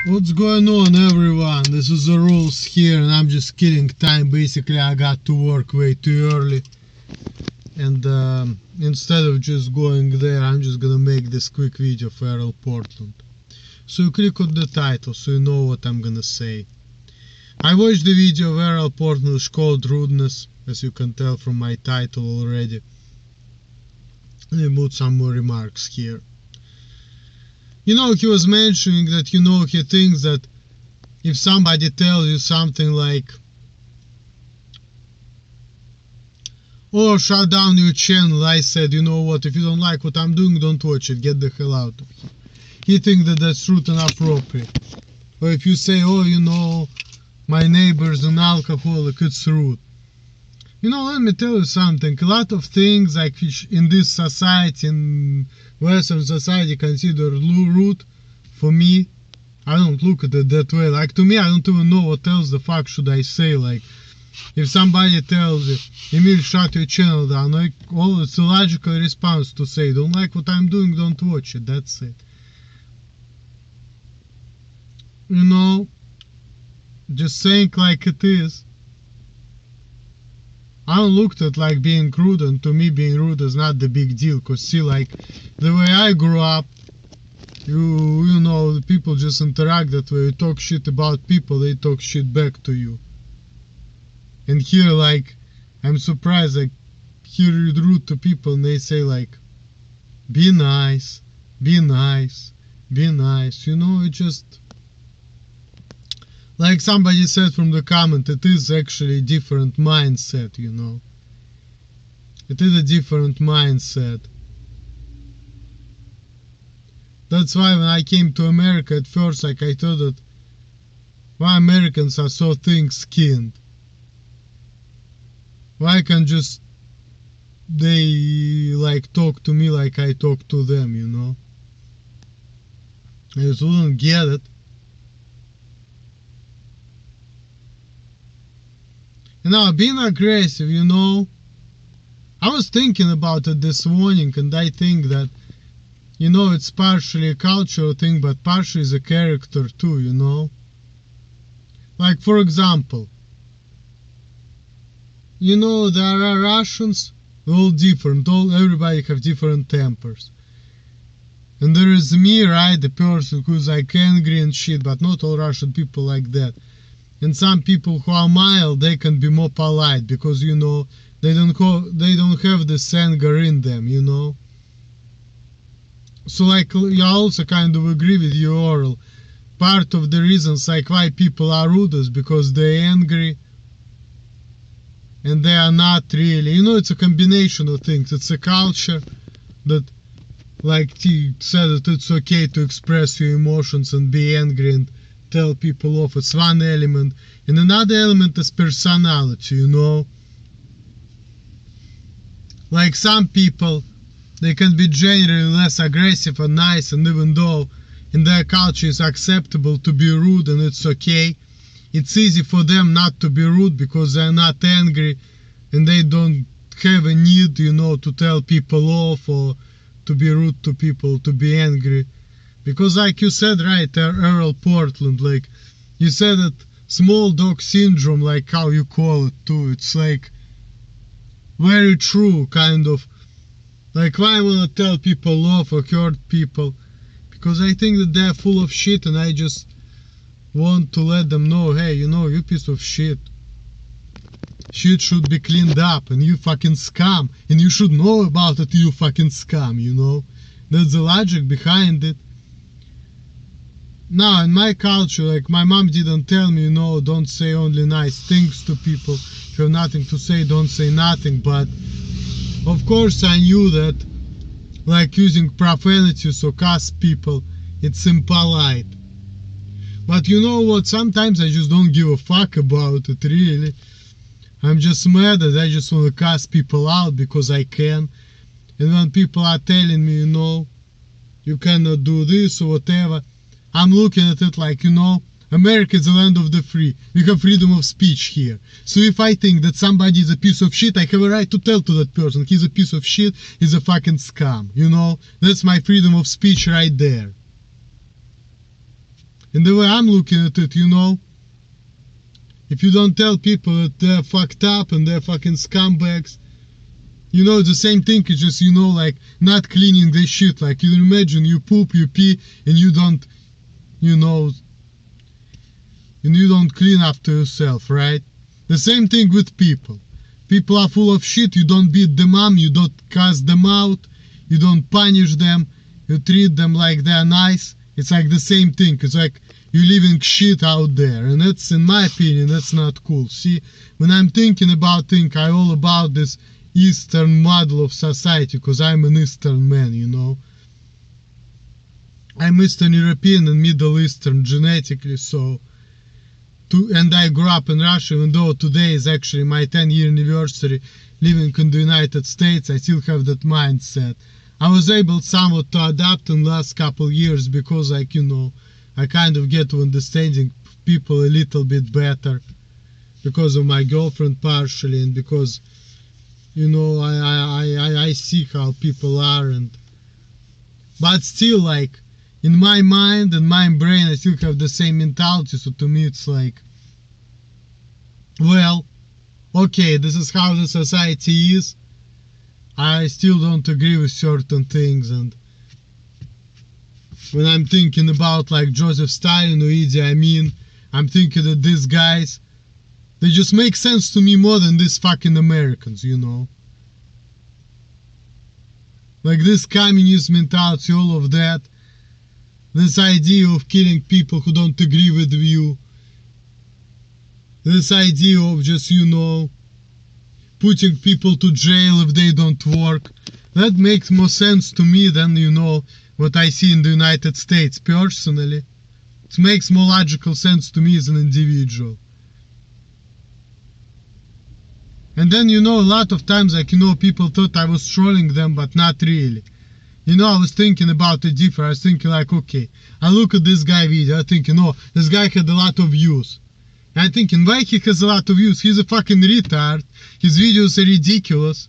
What's going on, everyone? This is the rules here, and I'm just killing time. Basically, I got to work way too early, and instead of just going there, I'm just gonna make this quick video for Earl Portland. So you click on the title so you know what I'm gonna say. I watched the video of Earl Portland, it's called Rudeness, as you can tell from my title already. Let me put some more remarks here. You know, he was mentioning that, he thinks that if somebody tells you something like, "Oh, shut down your channel," I said, "You know what, if you don't like what I'm doing, don't watch it, get the hell out of here." He thinks that that's rude and appropriate. Or if you say, "Oh, my neighbor's an alcoholic," it's rude. Let me tell you something. A lot of things like in this society, in Western society, considered rude. For me, I don't look at it that way. Like, to me, I don't even know what else the fuck should I say. Like, if somebody tells you, "Emil, shut your channel down," like, it's a logical response to say, "Don't like what I'm doing, don't watch it." That's it. Just saying like it is. I don't look at like being rude, and to me being rude is not the big deal. Cause see, like the way I grew up, the people just interact that way. You talk shit about people, they talk shit back to you. And here, like, I'm surprised, like, here you're rude to people and they say like, "Be nice, be nice, be nice." It just, like somebody said from the comment, it is actually a different mindset, It is a different mindset. That's why when I came to America at first, like, I thought that why Americans are so thin-skinned. Why can't just they like talk to me like I talk to them, I just wouldn't get it. Now, being aggressive, I was thinking about it this morning, and I think that, it's partially a cultural thing, but partially is a character too, Like, for example, there are Russians, all different, everybody have different tempers. And there is me, right, the person who's like angry and shit, but not all Russian people like that. And some people who are mild, they can be more polite because, they don't have this anger in them, So, like, I also kind of agree with you, Earl. Part of the reasons, like, why people are rude is because they're angry and they are not really. It's a combination of things. It's a culture that, like he said, that it's okay to express your emotions and be angry and tell people off. It's one element. And another element is personality, Like some people, they can be generally less aggressive and nice, and even though in their culture it's acceptable to be rude and it's okay, it's easy for them not to be rude because they're not angry and they don't have a need, to tell people off or to be rude to people, to be angry. Because like you said, right, Earl Portland, like you said that small dog syndrome, like how you call it too, it's like very true, kind of. Like, why I wanna tell people off or hurt people? Because I think that they're full of shit and I just want to let them know, hey, you piece of shit. Shit should be cleaned up and you fucking scum. And you should know about it, you fucking scum, That's the logic behind it. Now, in my culture, like, my mom didn't tell me, don't say only nice things to people. If you have nothing to say, don't say nothing. But, of course, I knew that, like, using profanities or cuss people, it's impolite. But you know what? Sometimes I just don't give a fuck about it, really. I'm just mad that I just want to cuss people out because I can. And when people are telling me, you cannot do this or whatever, I'm looking at it like, America is the land of the free. We have freedom of speech here. So if I think that somebody is a piece of shit, I have a right to tell to that person, he's a piece of shit, he's a fucking scum. That's my freedom of speech right there. And the way I'm looking at it, you know, if you don't tell people that they're fucked up and they're fucking scumbags, you know, the same thing is just, you know, like not cleaning the shit. Like you imagine you poop, you pee, and you don't, you know, and you don't clean after yourself, right? The same thing with people. People are full of shit, you don't beat them up, you don't cast them out, you don't punish them, you treat them like they're nice. It's like the same thing. It's like you're leaving shit out there, and that's, in my opinion, that's not cool. See, when I'm thinking about things, I'm all about this Eastern model of society, because I'm an Eastern man, you know. I'm Eastern European and Middle Eastern genetically, so and I grew up in Russia, even though today is actually my 10-year anniversary living in the United States. I still have that mindset. I was able somewhat to adapt in the last couple of years because, like, you know, I kind of get to understanding people a little bit better because of my girlfriend partially, and because, you know, I see how people are, and but still, like, in my mind and my brain, I still have the same mentality. So to me, it's like, well, okay, this is how the society is. I still don't agree with certain things, and when I'm thinking about like Joseph Stalin or Idi Amin, I'm thinking that these guys, they just make sense to me more than these fucking Americans, you know. Like this communist mentality, all of that. This idea of killing people who don't agree with you. This idea of just, you know, putting people to jail if they don't work. That makes more sense to me than, you know, what I see in the United States personally. It makes more logical sense to me as an individual. And then, you know, a lot of times, like, you know, people thought I was trolling them, but not really. You know, I was thinking about it different. I was thinking like, okay, I look at this guy video, I'm thinking, oh, this guy had a lot of views. And I'm thinking, why he has a lot of views? He's a fucking retard. His videos are ridiculous.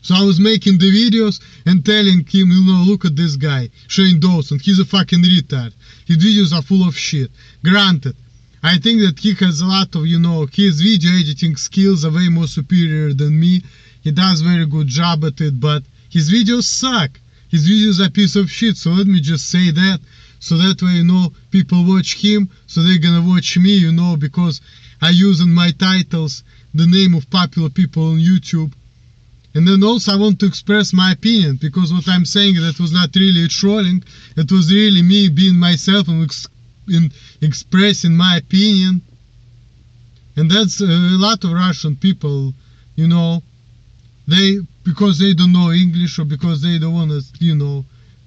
So I was making the videos and telling him, you know, look at this guy, Shane Dawson, he's a fucking retard. His videos are full of shit. Granted, I think that he has a lot of, you know, his video editing skills are way more superior than me. He does very good job at it, but his videos suck. His videos are a piece of shit, so let me just say that. So that way, you know, people watch him, so they're gonna watch me, you know, because I use in my titles the name of popular people on YouTube. And then also I want to express my opinion, because what I'm saying, that was not really trolling, it was really me being myself and expressing my opinion. And that's a lot of Russian people, you know, because they don't know English, or because they don't want to, you know,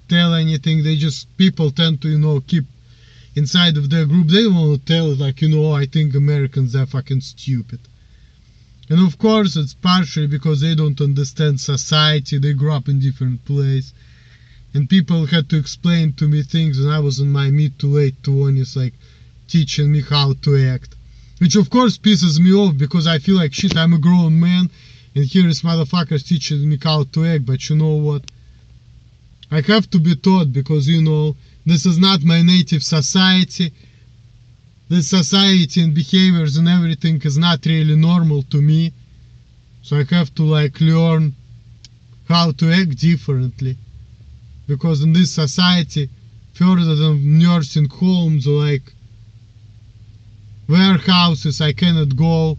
tell anything, they just, people tend to, you know, keep inside of their group. They don't want to tell it, like, you know, I think Americans are fucking stupid. And of course it's partially because they don't understand society, they grew up in different place, and people had to explain to me things when I was in my mid to late 20s, like teaching me how to act, which of course pisses me off, because I feel like shit, I'm a grown man, and here is motherfuckers teaching me how to act. But you know what, I have to be taught, because, you know, this is not my native society. This society and behaviors and everything is not really normal to me. So I have to, like, learn how to act differently. Because in this society, further than nursing homes or like warehouses, I cannot go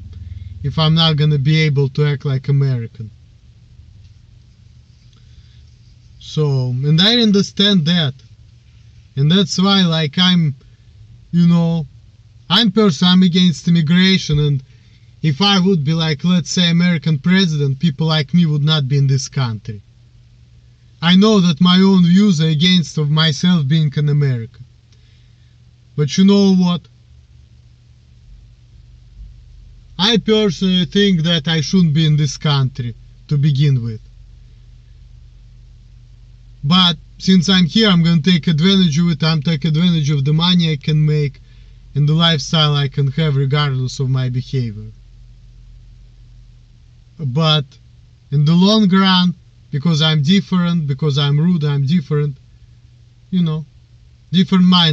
if I'm not gonna be able to act like American. So, and I understand that. And that's why, like, I'm, you know, I'm against immigration, and if I would be, like, let's say, American president, people like me would not be in this country. I know that my own views are against of myself being an American. But you know what? I personally think that I shouldn't be in this country to begin with. But since I'm here, I'm going to take advantage of it. I'm take advantage of the money I can make and the lifestyle I can have regardless of my behavior. But in the long run, because I'm different, because I'm rude, I'm different, you know, different minds.